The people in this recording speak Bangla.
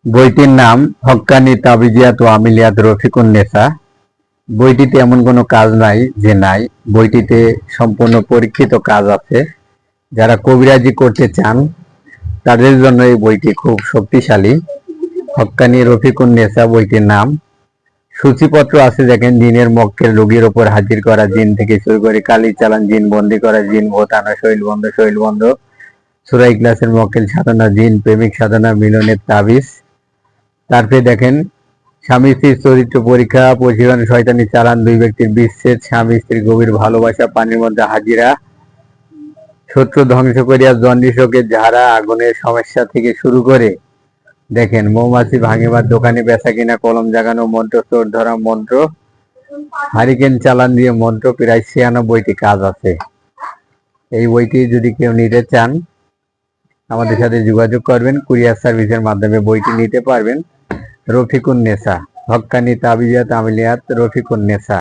বইটির নাম হক্কানি তাবিজিয়াত ও আমিলিয়াত রফিকুন নেসা। বইটিতে এমন কোনো কাজ নাই যে নাই, বইটিতে সম্পূর্ণ পরীক্ষিত কাজ আছে। যারা কবিরাজি করতে চান তাদের জন্য এই বইটি খুব শক্তিশালী। হক্কানি রফিকুন নেসা বইটির নাম। সূচিপত্র আছে, দেখেন, জিনের মক্কেল রোগীর ওপর হাজির করা, জিন থেকে শুরু করে কালি চালান, জিন বন্দি করা, জিন ভূত আনা, শৈল বন্ধ, সূরা ইখলাসের মক্কেল সাধনা, জিন প্রেমিক সাধনা, মিলনের তাবিজ। তারপরে দেখেন, স্বামী স্ত্রীর চরিত্র পরীক্ষা, প্রশিক্ষণ, শয়তানি চালান, দুই ব্যক্তির বিচ্ছেদ, স্বামী স্ত্রীর গভীর ভালোবাসা, পানির মধ্যে হাজিরা, শত্রু ধ্বংস করিয়া জন্ডিস রোগের ঝাড়া, আগুনের সমস্যা থেকে শুরু করে দেখেন মৌমাছি ভাঙিবার, দোকানে বেচা কিনা, কলম জাগানো মন্ত্র, চোর ধরা মন্ত্র, হারিকেন চালান দিয়ে মন্ত্র, প্রায় 96টি কাজ আছে। এই বইটি যদি কেউ নিতে চান আমাদের সাথে যোগাযোগ করবেন, কুরিয়ার সার্ভিসের মাধ্যমে বইটি নিতে পারবেন। রফিকুন নেসা, হক্কানি তাবিজিয়াত আমিলিয়াত রফিকুন নেসা।